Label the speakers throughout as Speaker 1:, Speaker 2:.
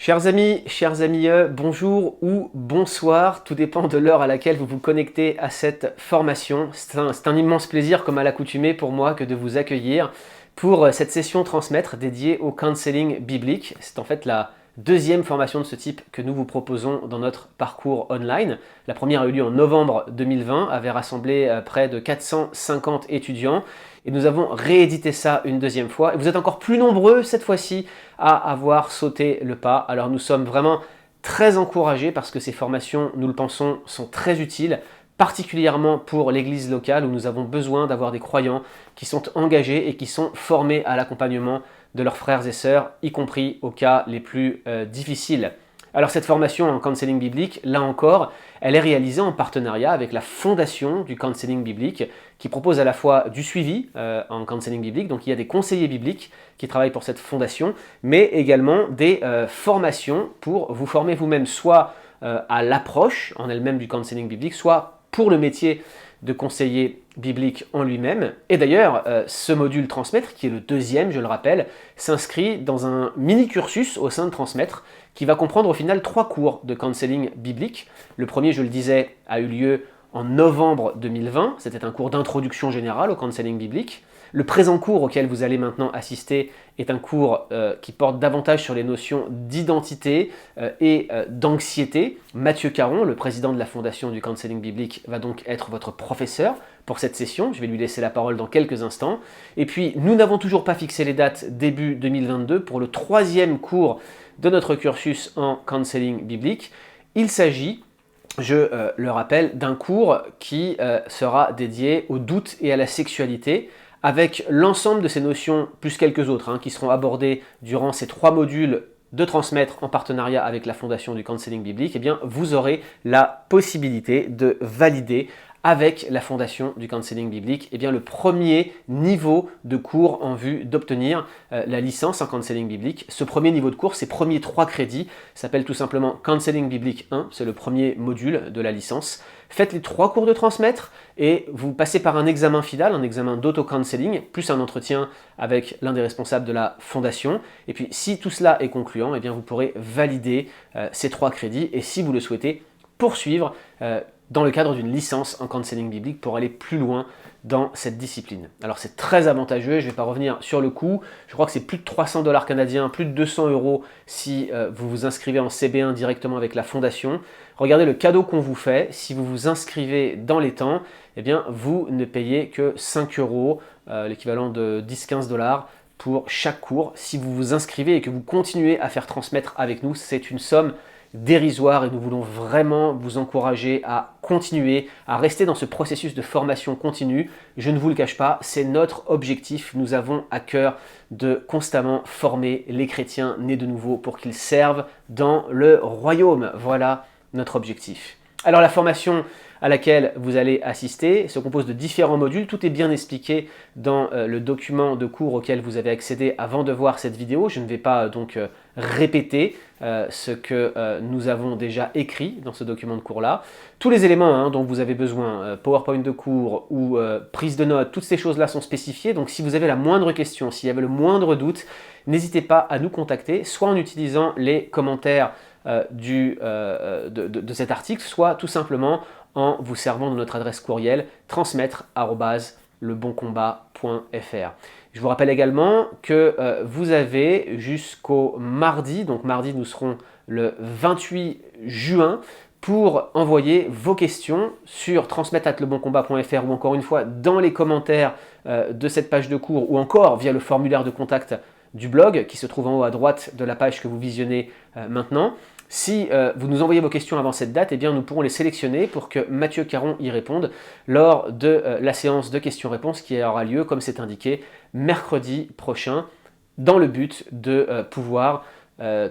Speaker 1: Chers amis, bonjour ou bonsoir, tout dépend de l'heure à laquelle vous vous connectez à cette formation. C'est un immense plaisir, comme à l'accoutumée pour moi, que de vous accueillir pour cette session transmettre dédiée au counseling biblique. C'est en fait la deuxième formation de ce type que nous vous proposons dans notre parcours online. La première a eu lieu en novembre 2020, avait rassemblé près de 450 étudiants. Et nous avons réédité ça une deuxième fois. Et vous êtes encore plus nombreux cette fois-ci à avoir sauté le pas. Alors nous sommes vraiment très encouragés parce que ces formations, nous le pensons, sont très utiles, particulièrement pour l'église locale où nous avons besoin d'avoir des croyants qui sont engagés et qui sont formés à l'accompagnement de leurs frères et sœurs, y compris aux cas les plus difficiles. Alors cette formation en counseling biblique, là encore, elle est réalisée en partenariat avec la fondation du counseling biblique qui propose à la fois du suivi en counseling biblique, donc il y a des conseillers bibliques qui travaillent pour cette fondation, mais également des formations pour vous former vous-même, soit à l'approche en elle-même du counseling biblique, soit pour le métier de conseiller biblique en lui-même. Et d'ailleurs, ce module Transmettre, qui est le deuxième, je le rappelle, s'inscrit dans un mini-cursus au sein de Transmettre, qui va comprendre au final 3 cours de counseling biblique. Le premier, je le disais, a eu lieu en novembre 2020. C'était un cours d'introduction générale au counseling biblique. Le présent cours auquel vous allez maintenant assister est un cours qui porte davantage sur les notions d'identité et d'anxiété. Mathieu Caron, le président de la fondation du counseling biblique, va donc être votre professeur pour cette session. Je vais lui laisser la parole dans quelques instants. Et puis, nous n'avons toujours pas fixé les dates début 2022 pour le 3e cours de notre cursus en counseling biblique. Il s'agit, je le rappelle, d'un cours qui sera dédié au doute et à la sexualité, avec l'ensemble de ces notions, plus quelques autres, qui seront abordées durant ces 3 modules de Transmettre en partenariat avec la fondation du counseling biblique. Eh bien, vous aurez la possibilité de valider avec la fondation du counseling biblique, eh bien, le premier niveau de cours en vue d'obtenir la licence en counseling biblique. Ce premier niveau de cours, ces premiers 3 crédits, s'appelle tout simplement Counseling biblique 1, c'est le premier module de la licence. Faites les 3 cours de Transmettre et vous passez par un examen final, un examen d'auto-counseling, plus un entretien avec l'un des responsables de la fondation. Et puis, si tout cela est concluant, eh bien, vous pourrez valider ces 3 crédits et si vous le souhaitez, poursuivre dans le cadre d'une licence en counseling biblique pour aller plus loin dans cette discipline. Alors c'est très avantageux, je ne vais pas revenir sur le coût, je crois que c'est plus de 300 $ canadiens, plus de 200 € si vous vous inscrivez en CB1 directement avec la fondation. Regardez le cadeau qu'on vous fait, si vous vous inscrivez dans les temps, eh bien vous ne payez que 5 €, l'équivalent de 10-15 $ pour chaque cours. Si vous vous inscrivez et que vous continuez à faire transmettre avec nous, c'est une somme dérisoire et nous voulons vraiment vous encourager à continuer, à rester dans ce processus de formation continue. Je ne vous le cache pas, c'est notre objectif. Nous avons à cœur de constamment former les chrétiens nés de nouveau pour qu'ils servent dans le royaume. Voilà notre objectif. Alors la formation à laquelle vous allez assister se compose de différents modules. Tout est bien expliqué dans le document de cours auquel vous avez accédé avant de voir cette vidéo. Je ne vais pas donc répéter ce que nous avons déjà écrit dans ce document de cours-là. Tous les éléments dont vous avez besoin, PowerPoint de cours ou prise de notes, toutes ces choses-là sont spécifiées. Donc si vous avez la moindre question, s'il y avait le moindre doute, n'hésitez pas à nous contacter, soit en utilisant les commentaires de cet article, soit tout simplement en vous servant de notre adresse courriel transmettre@leboncombat.fr. Je vous rappelle également que vous avez jusqu'au mardi, donc mardi nous serons le 28 juin, pour envoyer vos questions sur transmettre@leboncombat.fr ou encore une fois dans les commentaires de cette page de cours ou encore via le formulaire de contact du blog qui se trouve en haut à droite de la page que vous visionnez maintenant. Si vous nous envoyez vos questions avant cette date, eh bien, nous pourrons les sélectionner pour que Mathieu Caron y réponde lors de la séance de questions-réponses qui aura lieu, comme c'est indiqué, mercredi prochain, dans le but de pouvoir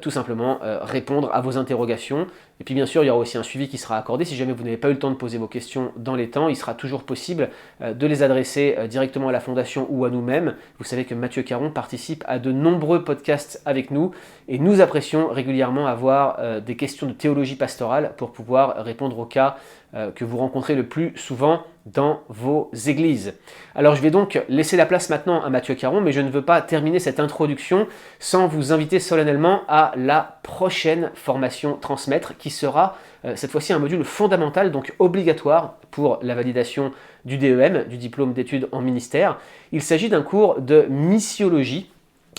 Speaker 1: tout simplement répondre à vos interrogations. Et puis bien sûr, il y aura aussi un suivi qui sera accordé. Si jamais vous n'avez pas eu le temps de poser vos questions dans les temps, il sera toujours possible de les adresser directement à la Fondation ou à nous-mêmes. Vous savez que Mathieu Caron participe à de nombreux podcasts avec nous et nous apprécions régulièrement avoir des questions de théologie pastorale pour pouvoir répondre aux cas que vous rencontrez le plus souvent dans vos églises. Alors je vais donc laisser la place maintenant à Mathieu Caron, mais je ne veux pas terminer cette introduction sans vous inviter solennellement à la prochaine formation Transmettre qui sera cette fois-ci un module fondamental, donc obligatoire pour la validation du DEM, du diplôme d'études en ministère. Il s'agit d'un cours de missiologie,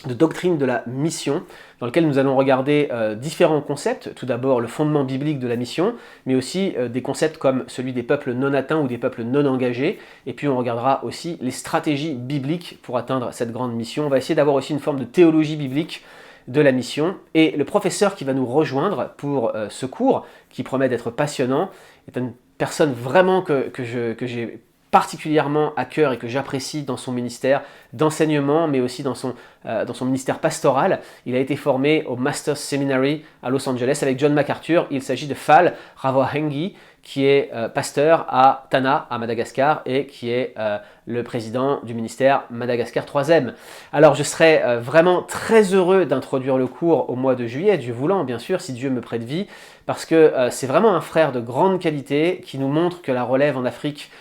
Speaker 1: de doctrine de la mission, dans lequel nous allons regarder différents concepts. Tout d'abord, le fondement biblique de la mission, mais aussi des concepts comme celui des peuples non atteints ou des peuples non engagés. Et puis on regardera aussi les stratégies bibliques pour atteindre cette grande mission. On va essayer d'avoir aussi une forme de théologie biblique de la mission. Et le professeur qui va nous rejoindre pour ce cours, qui promet d'être passionnant, est une personne vraiment que j'ai particulièrement à cœur et que j'apprécie dans son ministère d'enseignement, mais aussi dans son ministère pastoral. Il a été formé au Masters Seminary à Los Angeles avec John MacArthur. Il s'agit de Fal Rawahenge, qui est pasteur à Tana, à Madagascar, et qui est le président du ministère Madagascar 3e. Alors je serai vraiment très heureux d'introduire le cours au mois de juillet, Dieu voulant bien sûr, si Dieu me prête vie, parce que c'est vraiment un frère de grande qualité qui nous montre que la relève en Afrique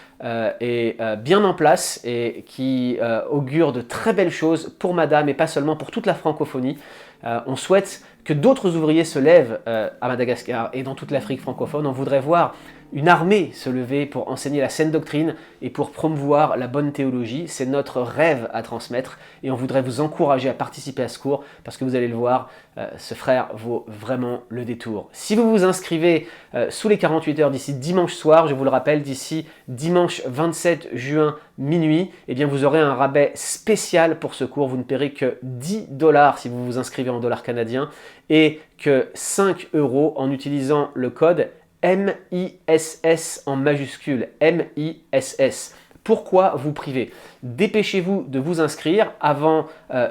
Speaker 1: est bien en place et qui augure de très belles choses pour Madame et pas seulement pour toute la francophonie. On souhaite que d'autres ouvriers se lèvent à Madagascar et dans toute l'Afrique francophone. On voudrait voir une armée se lever pour enseigner la saine doctrine et pour promouvoir la bonne théologie. C'est notre rêve à transmettre et on voudrait vous encourager à participer à ce cours parce que vous allez le voir, ce frère vaut vraiment le détour. Si vous vous inscrivez sous les 48 heures d'ici dimanche soir, je vous le rappelle, d'ici dimanche 27 juin minuit, eh bien vous aurez un rabais spécial pour ce cours. Vous ne paierez que 10 $ si vous vous inscrivez en dollars canadiens et que 5 € en utilisant le code MISS en majuscule, MISS. Pourquoi vous priver? Dépêchez-vous de vous inscrire avant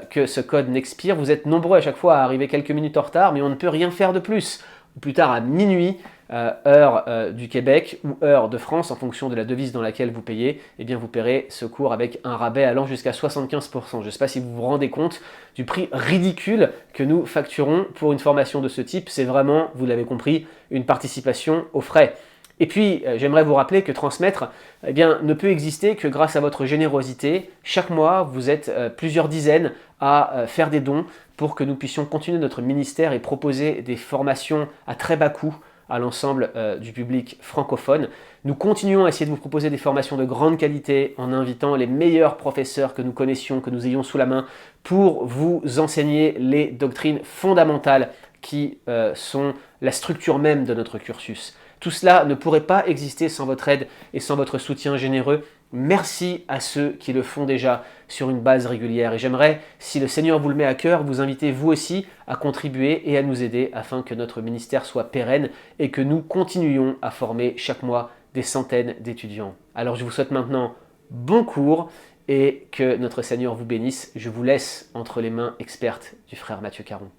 Speaker 1: que ce code n'expire. Vous êtes nombreux à chaque fois à arriver quelques minutes en retard, mais on ne peut rien faire de plus. Plus tard à minuit, heure du Québec ou heure de France, en fonction de la devise dans laquelle vous payez, eh bien vous paierez ce cours avec un rabais allant jusqu'à 75%. Je ne sais pas si vous vous rendez compte du prix ridicule que nous facturons pour une formation de ce type. C'est vraiment, vous l'avez compris, une participation aux frais. Et puis, j'aimerais vous rappeler que Transmettre eh bien, ne peut exister que grâce à votre générosité. Chaque mois, vous êtes plusieurs dizaines à faire des dons pour que nous puissions continuer notre ministère et proposer des formations à très bas coût à l'ensemble du public francophone. Nous continuons à essayer de vous proposer des formations de grande qualité en invitant les meilleurs professeurs que nous connaissions, que nous ayons sous la main pour vous enseigner les doctrines fondamentales qui sont la structure même de notre cursus. Tout cela ne pourrait pas exister sans votre aide et sans votre soutien généreux. Merci à ceux qui le font déjà sur une base régulière. Et j'aimerais, si le Seigneur vous le met à cœur, vous inviter vous aussi à contribuer et à nous aider afin que notre ministère soit pérenne et que nous continuions à former chaque mois des centaines d'étudiants. Alors je vous souhaite maintenant bon cours et que notre Seigneur vous bénisse. Je vous laisse entre les mains expertes du frère Mathieu Caron.